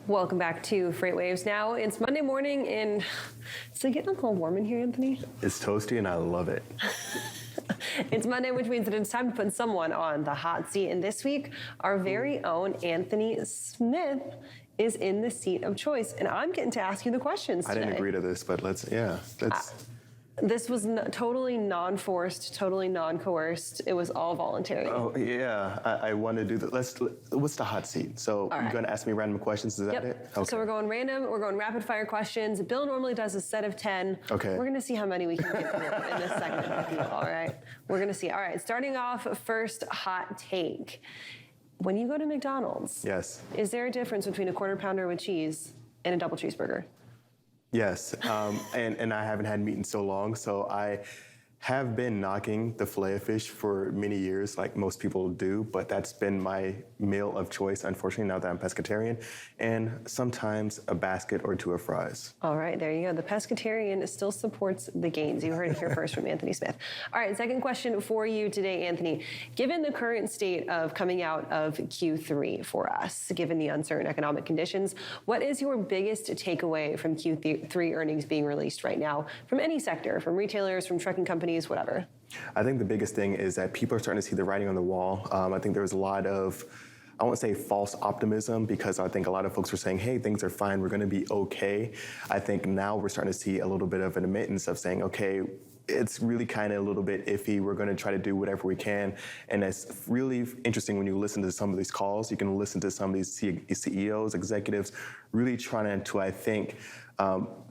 Welcome back to FreightWaves. Now it's Monday morning and it's getting a little warm in here, Anthony. It's toasty and I love it. It's Monday, which means that it's time to put someone on the hot seat. And this week, our very own Anthony Smith is in the seat of choice. And I'm getting to ask you the questions today. I didn't agree to this, but let's. This was totally non-forced, totally non-coerced. It was all voluntary. Oh, yeah. I want to do that. What's the hot seat? So you're going to ask me random questions? Is that it? Okay. So we're going random. We're going rapid fire questions. Bill normally does a set of 10. Okay. We're going to see how many we can get through in this segment with you, all right? We're going to see. All right, starting off, first hot take. When you go to McDonald's, yes, is there a difference between a quarter pounder with cheese and a double cheeseburger? Yes, and I haven't had meat in so long, so I have been knocking the Filet-O-Fish for many years, like most people do, but that's been my meal of choice, unfortunately, now that I'm pescatarian, and sometimes a basket or two of fries. All right, there you go. The pescatarian still supports the gains. You heard it here first from Anthony Smith. All right, second question for you today, Anthony. Given the current state of coming out of Q3 for us, given the uncertain economic conditions, what is your biggest takeaway from Q3 earnings being released right now from any sector, from retailers, from trucking companies, whatever? I think the biggest thing is that people are starting to see the writing on the wall. I think there was a lot of, I won't say false optimism, because I think a lot of folks were saying, hey, things are fine, we're going to be okay. I think now we're starting to see a little bit of an admittance of saying, okay, it's really kind of a little bit iffy. We're going to try to do whatever we can. And it's really interesting when you listen to some of these calls. You can listen to some of these CEOs, executives, really trying to, I think,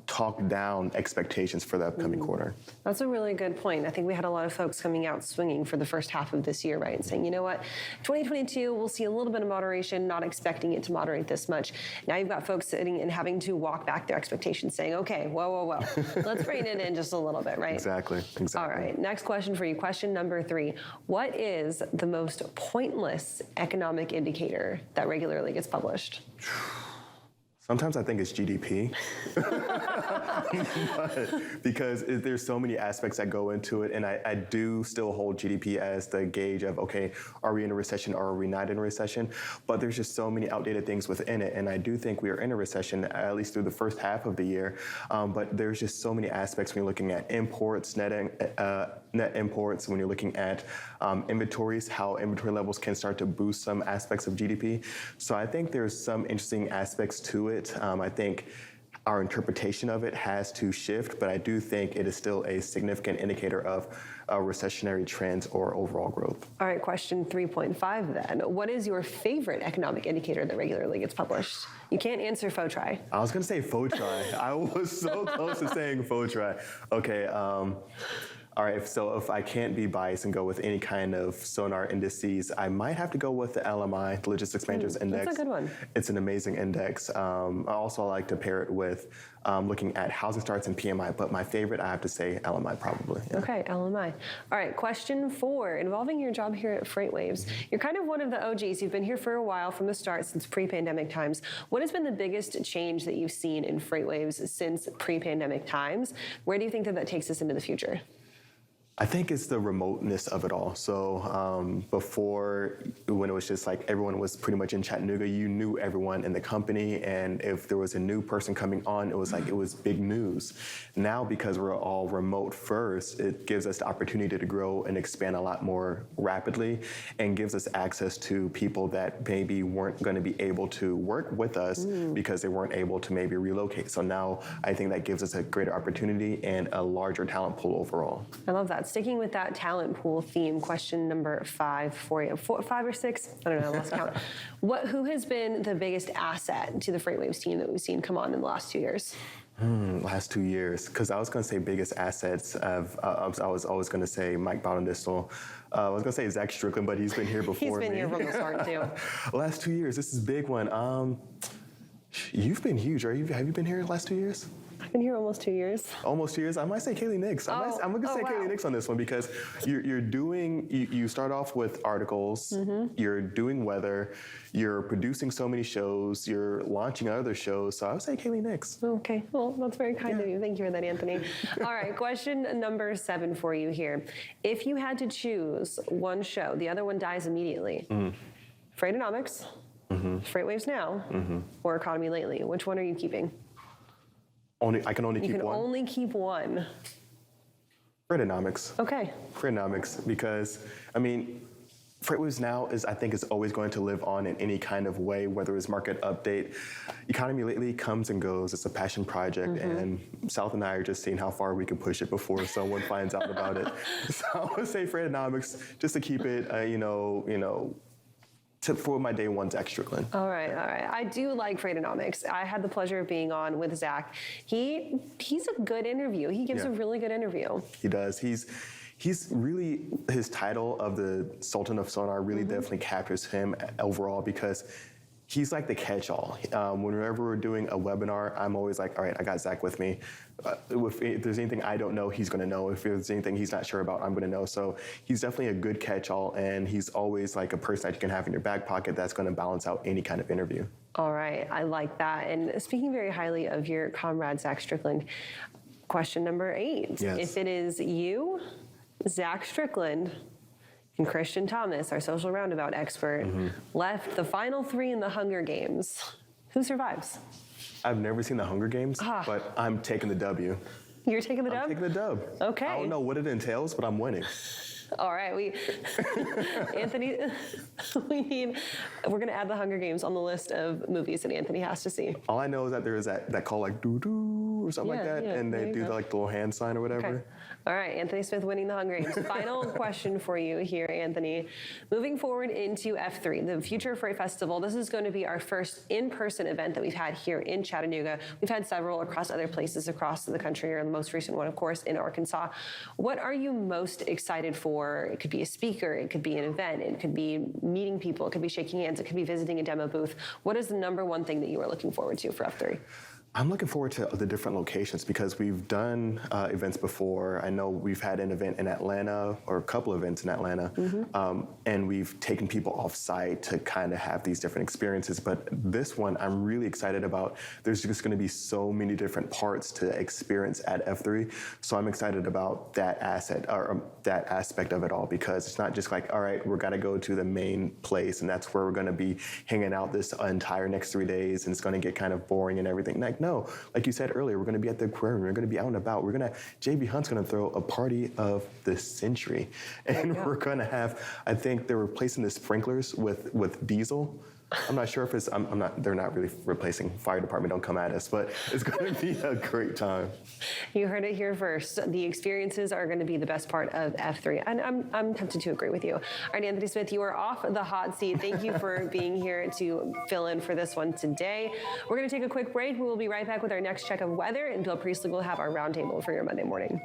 talk down expectations for the upcoming quarter. That's a really good point. I think we had a lot of folks coming out swinging for the first half of this year, right? And saying, you know what, 2022, we'll see a little bit of moderation, not expecting it to moderate this much. Now you've got folks sitting and having to walk back their expectations, saying, okay, whoa. Let's rein it in just a little bit, right? Exactly. All right, next question for you. Question number 3. What is the most pointless economic indicator that regularly gets published? Sometimes I think it's GDP, because there's so many aspects that go into it, and I do still hold GDP as the gauge of, okay, are we in a recession or are we not in a recession? But there's just so many outdated things within it, and I do think we are in a recession, at least through the first half of the year, but there's just so many aspects when you're looking at imports, net imports, when you're looking at inventories, how inventory levels can start to boost some aspects of GDP. So I think there's some interesting aspects to it. I think our interpretation of it has to shift, but I do think it is still a significant indicator of recessionary trends or overall growth. All right, question 3.5 then. What is your favorite economic indicator that regularly gets published? You can't answer faux try. I was going to say faux try. I was so close to saying faux try. Okay. All right, so if I can't be biased and go with any kind of sonar indices, I might have to go with the LMI, the Logistics Managers Index. That's a good one. It's an amazing index. I also like to pair it with looking at housing starts and PMI, but my favorite, I have to say, LMI probably. Yeah. Okay, LMI. All right, question 4, involving your job here at FreightWaves. You're kind of one of the OGs. You've been here for a while, from the start, since pre-pandemic times. What has been the biggest change that you've seen in FreightWaves since pre-pandemic times? Where do you think that takes us into the future? I think it's the remoteness of it all. So before, when it was just like everyone was pretty much in Chattanooga, you knew everyone in the company, and if there was a new person coming on, it was like it was big news. Now, because we're all remote first, it gives us the opportunity to grow and expand a lot more rapidly, and gives us access to people that maybe weren't going to be able to work with us because they weren't able to maybe relocate. So now I think that gives us a greater opportunity and a larger talent pool overall. I love that. Sticking with that talent pool theme, question number 5 for you. 5 or 6? I don't know, I lost count. Who has been the biggest asset to the FreightWaves team that we've seen come on in the last 2 years? Last 2 years, because I was going to say biggest assets. I was always going to say Mike Baudendistel. I was going to say Zach Strickland, but he's been here before me. He's been here from the start, too. Last 2 years, this is a big one. You've been huge. Have you been here the last 2 years? I've been here almost 2 years. Almost 2 years. I might say Kaylee Nix. I'm going to say wow. Kaylee Nix on this one, because you start off with articles, you're doing weather, you're producing so many shows, you're launching other shows. So I would say Kaylee Nix. Okay, well, that's very kind of you. Thank you for that, Anthony. All right, question number 7 for you here. If you had to choose one show, the other one dies immediately. Freightonomics, Freightwaves Now, or Economy Lately? Which one are you keeping? I can only You keep can one. only keep one. Freightonomics. Okay. Freightonomics, because I mean, Freightwaves Now I think is always going to live on in any kind of way, whether it's market update. Economy Lately comes and goes. It's a passion project, and South and I are just seeing how far we can push it before someone finds out about it. So I would say Freightonomics, just to keep it, for my day one, Zach Strickland. All right. I do like Freightonomics. I had the pleasure of being on with Zach. He's a good interview. He gives a really good interview. He does. He's really, his title of the Sultan of Sonar really definitely captures him overall, because he's like the catch-all. Whenever we're doing a webinar, I'm always like, all right, I got Zach with me. If there's anything I don't know, he's going to know. If there's anything he's not sure about, I'm going to know. So he's definitely a good catch-all, and he's always like a person that you can have in your back pocket that's going to balance out any kind of interview. All right. I like that. And speaking very highly of your comrade, Zach Strickland, question number 8. Yes. If it is you, Zach Strickland, and Christian Thomas, our social roundabout expert, left the final 3 in the Hunger Games, who survives? I've never seen the Hunger Games, but I'm taking the W. You're taking the dub? I'm taking the dub. Okay. I don't know what it entails, but I'm winning. All right, Anthony, we're gonna add the Hunger Games on the list of movies that Anthony has to see. All I know is that there is that call like doo-doo or something like that, and they do the little hand sign or whatever. Okay. All right, Anthony Smith winning the Hunger Games. Final question for you here, Anthony. Moving forward into F3, the Future Freight Festival, this is going to be our first in-person event that we've had here in Chattanooga. We've had several across other places across the country, or the most recent one, of course, in Arkansas. What are you most excited for? It could be a speaker, it could be an event, it could be meeting people, it could be shaking hands, it could be visiting a demo booth. What is the number one thing that you are looking forward to for F3? I'm looking forward to the different locations, because we've done events before. I know we've had an event in Atlanta, or a couple events in Atlanta, and we've taken people off site to kind of have these different experiences. But this one I'm really excited about. There's just going to be so many different parts to experience at F3. So I'm excited about that that aspect of it all, because it's not just like, all right, we're going to go to the main place and that's where we're going to be hanging out this entire next 3 days, and it's going to get kind of boring and everything. Like, no, like you said earlier, we're going to be at the aquarium. We're going to be out and about. JB Hunt's going to throw a party of the century, and we're going to have, I think they're replacing the sprinklers with diesel. I'm not sure if it's, they're not really replacing. Fire department, don't come at us, but it's going to be a great time. You heard it here first. The experiences are going to be the best part of F3, and I'm tempted to agree with you. All right, Anthony Smith, you are off the hot seat. Thank you for being here to fill in for this one today. We're going to take a quick break. We will be right back with our next check of weather, and Bill Priestley will have our roundtable for your Monday morning.